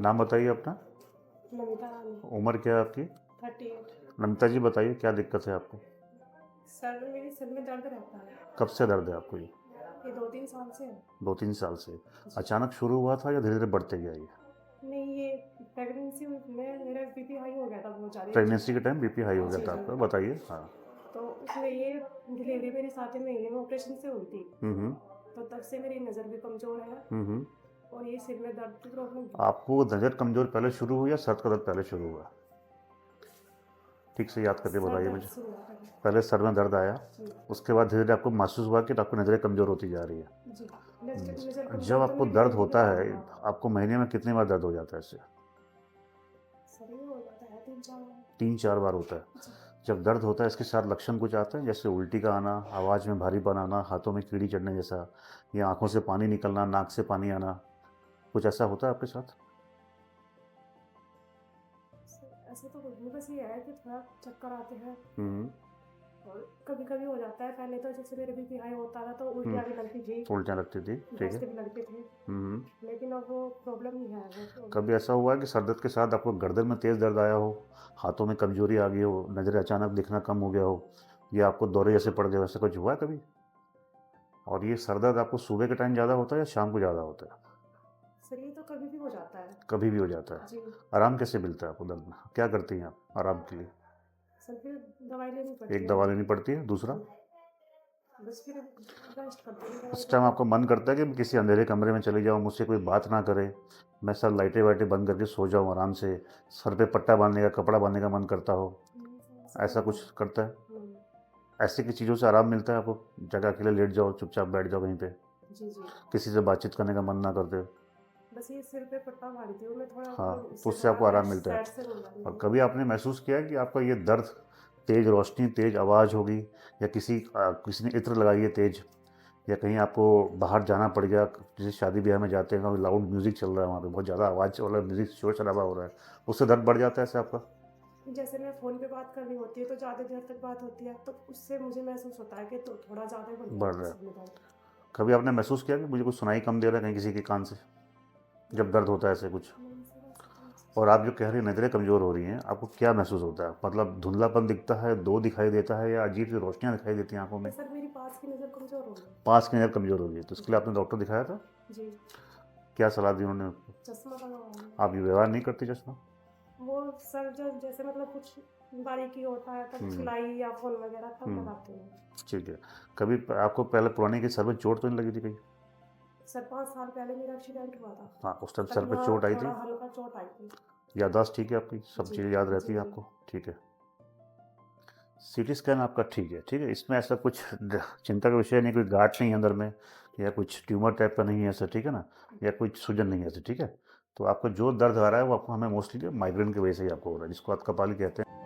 नाम बताइए अपना। नमिता रानी। उम्र क्या है आपकी? 38। नमिता जी बताइए क्या दिक्कत है आपको? मेरे सिर में दर्द रहता है। कब से दर्द है आपको ये? ये 2-3 साल से है। 2-3 साल से? जी। अचानक शुरू हुआ था या धीरे धीरे बढ़ते गया ये? नहीं, ये प्रेगनेंसी में मेरा बीपी हाई हो गया था बहुत ज़्यादा। प्रेगनेंसी के टाइम बीपी हाई हो गया जी था जी। आपका, बताइए। हाँ। तो उसमें ये डिलीवरी मेरी 7वें महीने में ऑपरेशन से हुई थी। हम्म। तो तब से मेरी नज़र भी कमज़ोर है हम्म। और ये सिर में दर्द की प्रॉब्लम। आपको नज़र कमज़ोर पहले शुरू हुई या सर का दर्द पहले शुरू हुआ? ठीक से याद करके सर बताइए दर्द मुझे। से हुआ पहले। पहले सर में दर्द आया, जी उसके बाद धीरे धीरे आपको महसूस हुआ कि आपकी नज़रें कमज़ोर होती जा रही है। जी। नज़र जब कमज़ोर तो आपको मेरी दर्द होती भी होता कम है, है। आपको महीने में कितनी बार दर्द हो जाता है इससे? सर ये हो जाता है 3-4 बार। 3-4 बार होता है। जी। जब दर्द होता है इसके साथ लक्षण कुछ आते हैं, जैसे उल्टी का आना, आवाज़ में भारीपन आना, हाथों में कीड़ी चढ़ने जैसा, या आंखों से पानी निकलना, नाक से पानी आना, कुछ ऐसा होता है आपके साथ? ऐसा तो कुछ नहीं, बस ये है कि थोड़ा चक्कर आते हैं हम्म। और कभी कभी हो जाता है। पहले तो जैसे मेरे बीपी हाई होता था तो हम्म। उल्टियाँ भी लगती थी, उल्टियाँ लगती थी, ठीक है। दस्त भी लगते थे। हम्म। लेकिन अब वो प्रॉब्लम नहीं है वो। कभी ऐसा हुआ है कि सर दर्द के साथ आपको गर्दन में तेज़ दर्द आया हो, हाथों में कमजोरी आ गई हो, नज़रें अचानक दिखना कम हो गया हो, या आपको दौरे जैसे पड़ गए, वैसा कुछ हुआ है कभी? और ये सर दर्द आपको सुबह के टाइम ज़्यादा होता है या शाम को ज़्यादा होता है? सर ये तो कभी भी हो जाता है। कभी भी हो जाता है। जी। आराम कैसे मिलता है आपको दर्द में? क्या करती हैं आप आराम के लिए? सर फिर दवाई लेनी पड़ती एक है। दवा लेनी पड़ती है, दूसरा? बस फिर रेस्ट करते हैं दवाई उस टाइम लेके। आपको मन करता है कि मैं किसी अंधेरे कमरे में चले जाऊँ, मुझसे कोई बात ना करे, मैं सब लाइटें वाइटें बंद करके सो जाऊँ आराम से, सर पे पट्टा बांधने का, कपड़ा बांधने का मन करता हो, नहीं सर, ऐसा ऐसा नहीं कुछ है। करता है? नहीं। ऐसी की चीज़ों से आराम मिलता है आपको? जगह अकेले लेट जाओ, चुपचाप बैठ जाओ कहीं पे, जी जी। किसी से बातचीत करने का मन ना करते? बस ये सिर पे पट्टा मारी थी मैं थोड़ा, हाँ, वो तो इससे उससे थोड़ा आपको आराम रेस्ट मिलता है। सेट से मिल जाती और है। कभी आपने महसूस किया है कि आपका ये दर्द, तेज़ रोशनी, तेज़ आवाज़ होगी, या किसी ने इत्र लगाई है तेज़, या कहीं आपको बाहर जाना पड़ गया, जैसे शादी ब्याह में जाते हैं, वहाँ लाउड म्यूज़िक चल रहा है, वहाँ पे बहुत ज़्यादा आवाज़ वाला म्यूज़िक, शोर शराबा हो रहा है, उससे दर्द बढ़ जाता है ऐसे आपका? जैसे मैं फ़ोन पे बात करनी होती है तो ज़्यादा देर तक बात होती है तो उससे मुझे महसूस होता है कि तो थोड़ा ज़्यादा ही बढ़ बढ़ जाता है रहा है। सिर में दर्द। कभी आपने महसूस किया कि मुझे कुछ सुनाई कम दे रहा है कहीं किसी के कान से, जब दर्द होता है ऐसे कुछ? नहीं सर, ऐसा तो नहीं। और आप जो कह रही हैं नज़रें कमज़ोर हो रही हैं, आपको क्या महसूस होता है? मतलब धुंधलापन दिखता है, दो दिखाई देता है, या अजीब सी रोशनियाँ दिखाई देती हैं आंखों में? सर मेरी पास की नज़र कमज़ोर हो गई। पास की नज़र कमज़ोर हो गई, तो उसके लिए जी आपने डॉक्टर दिखाया था? जी। क्या सलाह दी उन्होंने आपको? चश्मा लगाऊंगी। आप ये व्यवहार नहीं करती चश्मा? वो सर जब जैसे मतलब कुछ बारीकी होता है तब हम्म। सिलाई या फूल वगैरह तब हम्म। लगाते हैं। ठीक है। कभी आपको पहले पुराने के सर में चोट तो नहीं लगी थी कहीं? सर 5 साल पहले मेरा एक्सीडेंट हुआ था। हाँ, उस टाइम सर तब पे यहाँ चोट आई थी? थोड़ा हल्का चोट आई थी। याददाश्त ठीक है आपकी, सब जी चीज़ें याद रहती जी है जी। आपको? ठीक है। सीटी स्कैन आपका ठीक है, ठीक है, इसमें ऐसा कुछ चिंता का विषय नहीं, कोई गांठ नहीं है अंदर में, या कुछ ट्यूमर टाइप का नहीं है ऐसा, ठीक है ना, या कुछ सूजन नहीं है ऐसे, ठीक है। तो आपको जो दर्द आ रहा है वो आपको, हमें मोस्टली माइग्रेन की वजह से ही आपको हो रहा है, जिसको आप कपाली कहते हैं।